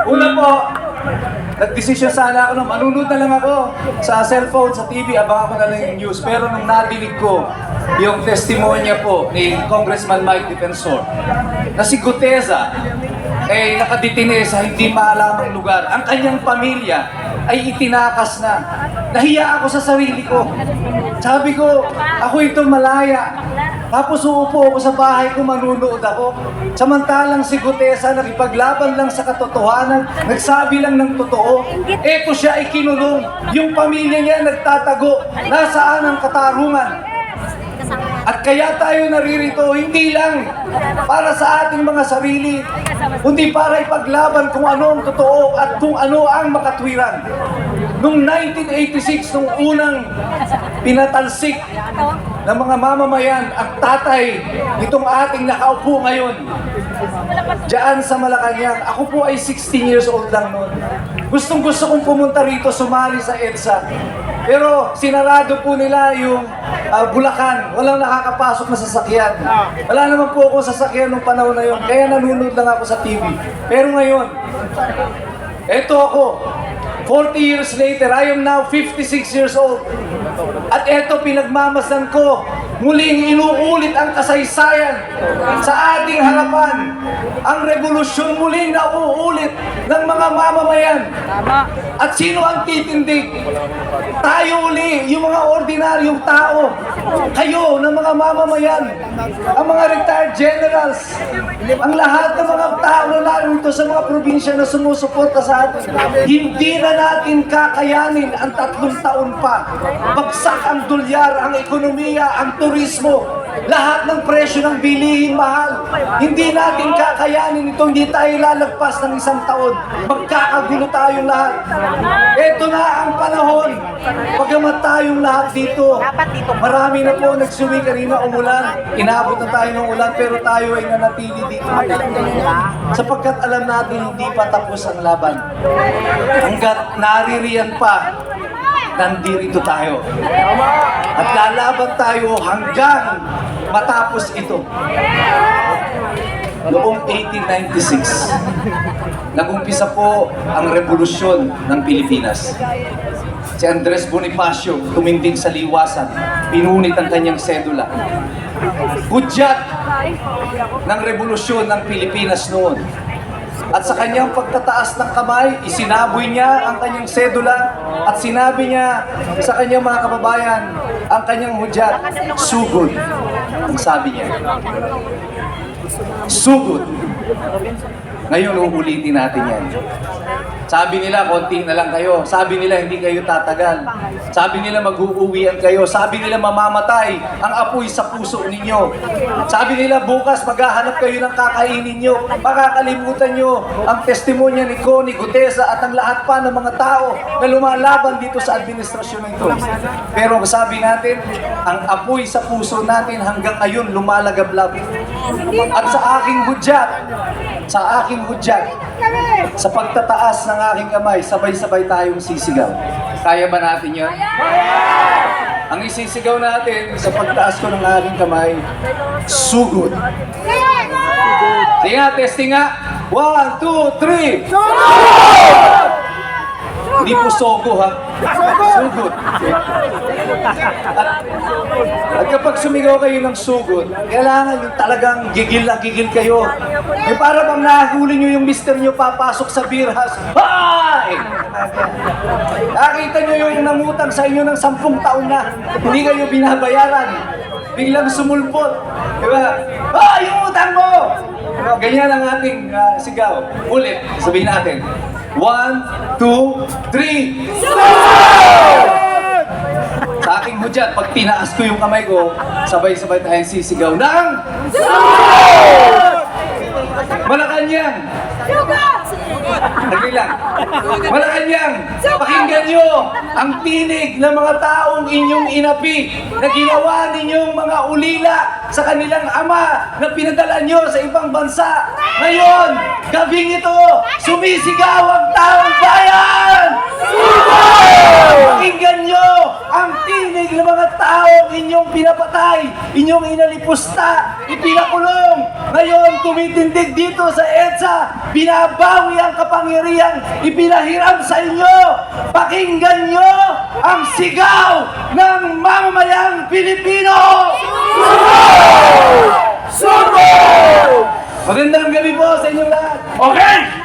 Una po, nagdesisyon sana ako na manunod na lang ako sa cellphone, sa TV, abang ako na lang yung news. Pero nung nadinig ko yung testimonya po ni Congressman Mike Defensor na si Guteza ay nakadetine sa hindi maalamang lugar. Ang kanyang pamilya ay itinakas na. Nahiya ako sa sarili ko. Sabi ko, ako ito malaya. Tapos uupo ako sa bahay ko, manunood ako. Samantalang si Guteza nakipaglaban lang sa katotohanan, nagsabi lang ng totoo. Eto siya ay kinulong. Yung pamilya niya nagtatago. Nasaan ang katarungan? At kaya tayo naririto, hindi lang para sa ating mga sarili, kundi para ipaglaban kung ano ang totoo at kung ano ang makatwiran. Noong 1986, nung unang pinatalsik ng mga mamamayan ang tatay nitong ating nakaupo ngayon diyan sa Malacanang. Ako po ay 16 years old lang noon. Gustong-gusto kong pumunta rito, sumali sa EDSA. Pero sinarado po nila yung Bulacan. Walang nakakapasok na sasakyan. Wala naman po akong sasakyan nung panahon na yun. Kaya nanonood lang ako sa TV. Pero ngayon, eto ako. 40 years later, I am now 56 years old. At eto, pinagmamasan ko, muling inuulit ang kasaysayan sa ating harapan. Ang revolusyon muling nauulit ng mga mamamayan. At sino ang titindig? Tayo uli, yung mga ordinaryong tao. Kayo ng mga mamamayan, ang mga retired generals, ang lahat ng mga tao na narito sa mga probinsya na sumusuporta sa atin. Hindi na natin kakayanin ang 3 taon pa. Bagsak ang dolyar, ang ekonomiya, ang turismo, lahat ng presyo ng bilihin mahal. Hindi natin kakayanin ito, hindi tayo lalagpas ng 1 taon. Magkakagulo tayong lahat. Ito na ang panahon. Pagamat tayong lahat dito, marami na po nagsuwi kanina, umulan. Inaabot na tayo ng ulan, pero tayo ay nanatili dito. Sapagkat alam natin hindi pa tapos ang laban. Hanggat naririyan pa, nandito tayo. At lalaban tayo hanggang matapos ito. Noong 1896, nag-umpisa po ang revolusyon ng Pilipinas. Si Andres Bonifacio tumindig sa liwasan, pinunit ang kanyang sedula. Hudyat ng revolusyon ng Pilipinas noon. At sa kanyang pagtataas ng kamay, isinaboy niya ang kanyang sedula at sinabi niya sa kanyang mga kababayan, ang kanyang hudyat, sugod. Ang sabi niya, sugod. Ngayon, uulitin natin yan. Sabi nila, konti na lang kayo. Sabi nila, hindi kayo tatagal. Sabi nila, mag-uuwian kayo. Sabi nila, mamamatay ang apoy sa puso ninyo. Sabi nila, bukas maghahanap kayo ng kakainin nyo. Makakalimutan nyo ang testimonya ni Connie Guteza at ang lahat pa ng mga tao na lumalaban dito sa administrasyon nito. Pero sabi natin, ang apoy sa puso natin hanggang ngayon lumalagablab. At sa aking hudyat, sa pagtataas ng aking kamay, sabay-sabay tayong sisigaw. Kaya ba natin yun? Ang isisigaw natin sa pagtaas ko ng aking kamay, sugod. Sige nga, testing nga. 1, 2, 3. Sugod! Hindi po sogo, ha? Sugod. At kapag sumigaw kayo ng sugod, kailangan yung talagang gigil na gigil kayo. Yung para bang nahuli nyo yung mister nyo papasok sa beer house. Hay! Nakita nyo yung namutang sa inyo ng 10 taon na, hindi kayo binabayaran. Biglang sumulpot. Diba? Yung utang mo! Ganyan ang ating sigaw. Ulit, sabihin natin. 1, 2, 3. Sugod! Sa aking hudyat, pag tinaas ko yung kamay ko, sabay-sabay tayong sisigaw ng sugod! Malacanang! Dali lang. Malacanang, pakinggan nyo ang tinig ng mga taong inyong inapi na ginawa ninyong mga ulila sa kanilang ama na pinadala nyo sa ibang bansa. Ngayon, gabing ito, sumisigaw ang taong bayan! Pakinggan nyo ang tinig ng mga taong inyong pinapatay, inyong inalipusta, ipinakulong. Ngayon, tumitindig dito sa EDSA, binabawi ang kapangyarihan, ipinahiram sa inyo. Pakinggan nyo ang sigaw ng mamamayang Pilipino! Suko! Magandang gabi po sa inyong lahat. Okay!